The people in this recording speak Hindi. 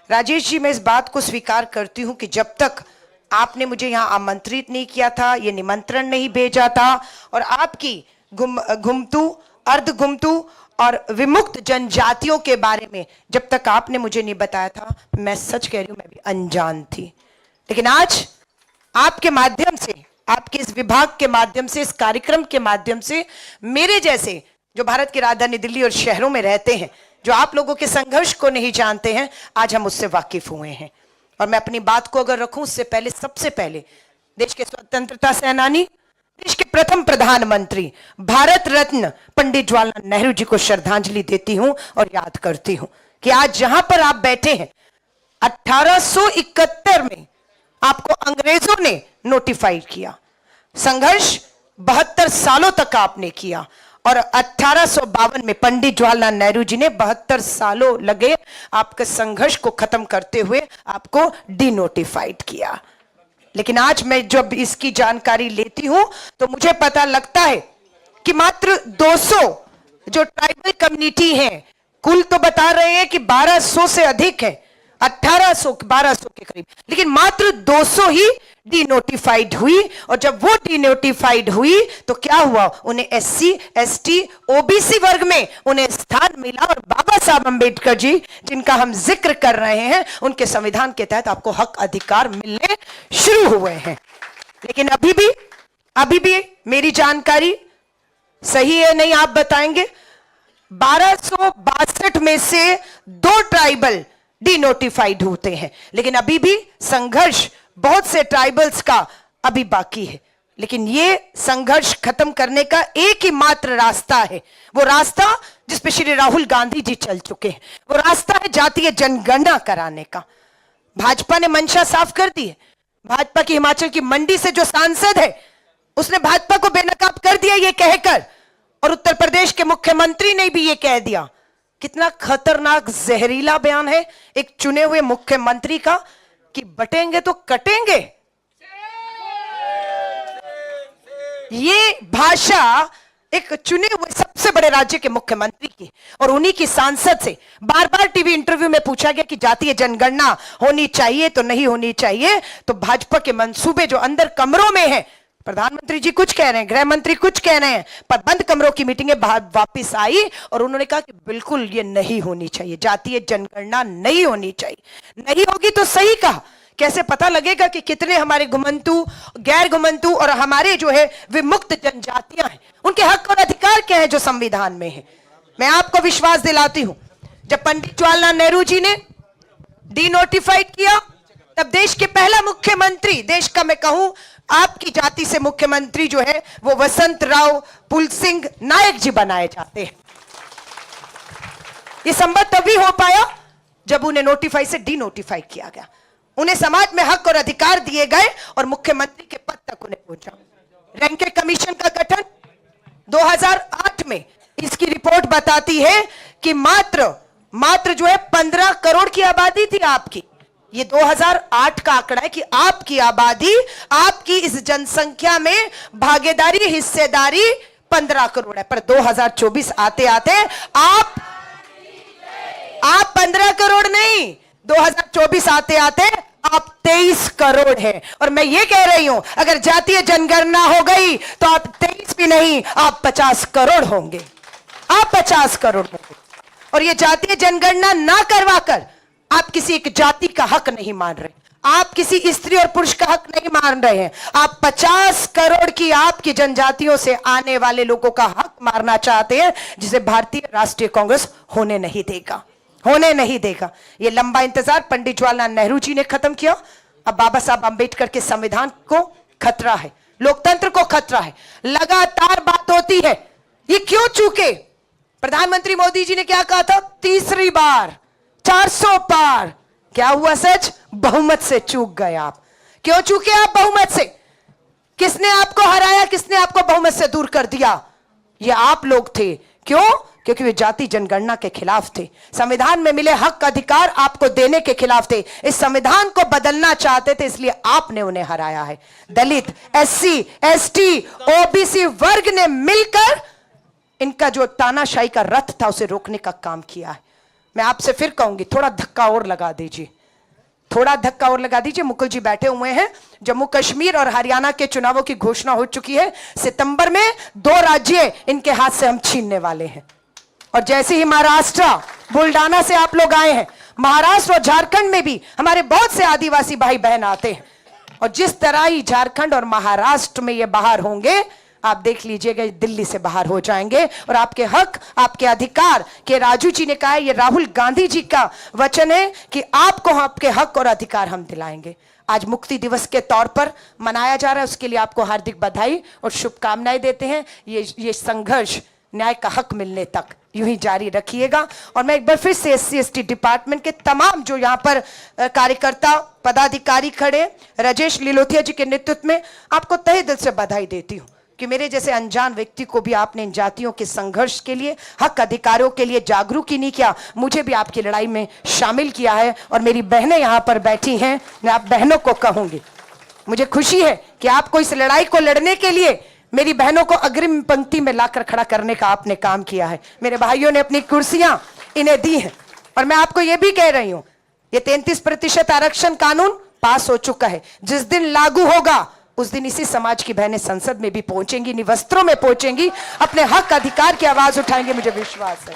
राजेश जी, मैं इस बात को स्वीकार करती हूं कि जब तक आपने मुझे यहां आमंत्रित नहीं किया था, ये निमंत्रण नहीं भेजा था, और आपकी घुमतू, अर्धघुमतू और विमुक्त जनजातियों के बारे में जब तक आपने मुझे नहीं बताया था, मैं सच कह रही हूं, मैं भी अनजान थी। लेकिन आज आपके माध्यम से, आपके इस विभाग के माध्यम से, इस कार्यक्रम के माध्यम से, मेरे जैसे जो भारत की राजधानी दिल्ली और शहरों में रहते हैं, जो आप लोगों के संघर्ष को नहीं जानते हैं, आज हम उससे वाकिफ हुए हैं। और मैं अपनी बात को अगर रखूं, उससे पहले, सबसे पहले देश के स्वतंत्रता सेनानी, देश के प्रथम प्रधानमंत्री, भारत रत्न पंडित जवाहरलाल नेहरू जी को श्रद्धांजलि देती हूं और याद करती हूं कि आज जहां पर आप बैठे हैं, 1871 में आपको अंग्रेजों ने नोटिफाइड किया। संघर्ष 72 सालों तक आपने किया और 1852 में पंडित जवाहरलाल नेहरू जी ने 72 सालों लगे आपके संघर्ष को खत्म करते हुए आपको डिनोटिफाइड किया। लेकिन आज मैं जब इसकी जानकारी लेती हूं तो मुझे पता लगता है कि मात्र 200 जो ट्राइबल कम्युनिटी हैं, कुल तो बता रहे हैं कि 1200 से अधिक है, 1200 के करीब, लेकिन मात्र 200 ही डिनोटिफाइड हुई। और जब वो डिनोटिफाइड हुई तो क्या हुआ, उन्हें एससी, एसटी, ओबीसी वर्ग में उन्हें स्थान मिला। और बाबा साहब अंबेडकर जी, जिनका हम जिक्र कर रहे हैं, उनके संविधान के तहत आपको हक अधिकार मिलने शुरू हुए हैं। लेकिन अभी भी मेरी जानकारी सही है नहीं, आप बताएंगे, 1262 में से 2 ट्राइबल डिनोटिफाइड होते हैं। लेकिन अभी भी संघर्ष बहुत से ट्राइबल्स का अभी बाकी है। लेकिन ये संघर्ष खत्म करने का एक ही मात्र रास्ता है, वो रास्ता जिस पे श्री राहुल गांधी जी चल चुके हैं, वो रास्ता है जातीय जनगणना कराने का। भाजपा ने मंशा साफ कर दी है। भाजपा की हिमाचल की मंडी से जो सांसद है, उसने भाजपा को बेनकाब कर दिया ये कहकर, और उत्तर प्रदेश के मुख्यमंत्री ने भी ये कह दिया। कितना खतरनाक जहरीला बयान है एक चुने हुए मुख्यमंत्री का कि बटेंगे तो कटेंगे। ये भाषा एक चुने हुए सबसे बड़े राज्य के मुख्यमंत्री की और उन्हीं की सांसद से बार बार टीवी इंटरव्यू में पूछा गया कि जातीय जनगणना होनी चाहिए तो नहीं होनी चाहिए। तो भाजपा के मंसूबे जो अंदर कमरों में हैं, प्रधानमंत्री जी कुछ कह रहे हैं, गृह मंत्री कुछ कह रहे हैं, पर बंद कमरों की मीटिंगें वापस आई और उन्होंने कहा कि बिल्कुल ये नहीं होनी चाहिए, जातीय जनगणना नहीं होनी चाहिए। नहीं होगी तो सही कहा, कैसे पता लगेगा कि कितने हमारे घुमंतू, गैर घुमंतू और हमारे जो है विमुक्त जनजातियां हैं, उनके हक और अधिकार क्या है जो संविधान में है। मैं आपको विश्वास दिलाती हूं, जब पंडित जवाहरलाल नेहरू जी ने डिनोटिफाइड किया, तब देश के पहला मुख्यमंत्री, देश का मैं कहूं आपकी जाति से मुख्यमंत्री जो है वो वसंत राव पुलसिंह नायक जी बनाए जाते हैं। ये संभव तभी हो पाया जब उन्हें नोटिफाई से डिनोटिफाई किया गया, उन्हें समाज में हक और अधिकार दिए गए और मुख्यमंत्री के पद तक उन्हें पहुंचा। रैंके कमीशन का गठन 2008 में, इसकी रिपोर्ट बताती है कि मात्र जो है 15 करोड़ की आबादी थी आपकी। ये 2008 का आंकड़ा है कि आपकी आबादी, आपकी इस जनसंख्या में भागीदारी, हिस्सेदारी 15 करोड़ है। पर 2024 आते आते आप 15 करोड़ नहीं, 2024 आते आते आप 23 करोड़ हैं। और मैं ये कह रही हूं, अगर जातीय जनगणना हो गई तो आप 23 भी नहीं, आप 50 करोड़ होंगे, आप 50 करोड़ होंगे। और ये जातीय जनगणना ना करवाकर आप किसी एक जाति का हक नहीं मान रहे, आप किसी स्त्री और पुरुष का हक नहीं मान रहे हैं, आप 50 करोड़ की आपकी जनजातियों से आने वाले लोगों का हक मारना चाहते हैं, जिसे भारतीय राष्ट्रीय कांग्रेस होने नहीं देगा, होने नहीं देगा। ये लंबा इंतजार पंडित जवाहरलाल नेहरू जी ने खत्म किया, अब बाबा साहब अंबेडकर के संविधान को खतरा है, लोकतंत्र को खतरा है। लगातार बात होती है ये क्यों चूके। प्रधानमंत्री मोदी जी ने क्या कहा था, तीसरी बार 400 पार, क्या हुआ सच, बहुमत से चूक गए आप। क्यों चूके आप बहुमत से, किसने आपको हराया, किसने आपको बहुमत से दूर कर दिया, ये आप लोग थे। क्यों, क्योंकि वे जाति जनगणना के खिलाफ थे, संविधान में मिले हक अधिकार आपको देने के खिलाफ थे, इस संविधान को बदलना चाहते थे, इसलिए आपने उन्हें हराया है। दलित, एससी, एसटी, ओबीसी वर्ग ने मिलकर इनका जो तानाशाही का रथ था उसे रोकने का काम किया है। मैं आपसे फिर कहूंगी, थोड़ा धक्का और लगा दीजिए, थोड़ा धक्का और लगा दीजिए। मुकुल जी बैठे हुए हैं, जम्मू कश्मीर और हरियाणा के चुनावों की घोषणा हो चुकी है। सितंबर में 2 राज्य इनके हाथ से हम छीनने वाले हैं। और जैसे ही महाराष्ट्र बुल्डाना से आप लोग आए हैं, महाराष्ट्र और झारखंड में भी हमारे बहुत से आदिवासी भाई बहन आते हैं, और जिस तरह ही झारखंड और महाराष्ट्र में ये बाहर होंगे, आप देख लीजिएगा दिल्ली से बाहर हो जाएंगे। और आपके हक, आपके अधिकार, के राजू जी ने कहा है, ये राहुल गांधी जी का वचन है कि आपको आपके हक और अधिकार हम दिलाएंगे। आज मुक्ति दिवस के तौर पर मनाया जा रहा है, उसके लिए आपको हार्दिक बधाई और शुभकामनाएं देते हैं। ये संघर्ष न्याय का हक मिलने तक यूं ही जारी रखिएगा। और मैं एक बार फिर से SC/ST डिपार्टमेंट के तमाम जो यहाँ पर कार्यकर्ता पदाधिकारी खड़े, राजेश लिलोथिया जी के नेतृत्व में, आपको तहे दिल से बधाई देती हूँ कि मेरे जैसे अनजान व्यक्ति को भी आपने इन जातियों के संघर्ष के लिए, हक अधिकारों के लिए जागरूक ही नहीं किया, मुझे भी आपकी लड़ाई में शामिल किया है। और मेरी बहनें यहाँ पर बैठी हैं, मैं आप बहनों को कहूंगी, मुझे खुशी है कि आपको इस लड़ाई को लड़ने के लिए मेरी बहनों को अग्रिम पंक्ति में लाकर खड़ा करने का आपने काम किया है। मेरे भाइयों ने अपनी कुर्सियां इन्हें दी हैं। और मैं आपको यह भी कह रही हूं, ये 33% आरक्षण कानून पास हो चुका है। जिस दिन लागू होगा उस दिन इसी समाज की बहनें संसद में भी पहुंचेंगी, निवस्त्रों में पहुंचेंगी, अपने हक अधिकार की आवाज उठाएंगे, मुझे विश्वास है।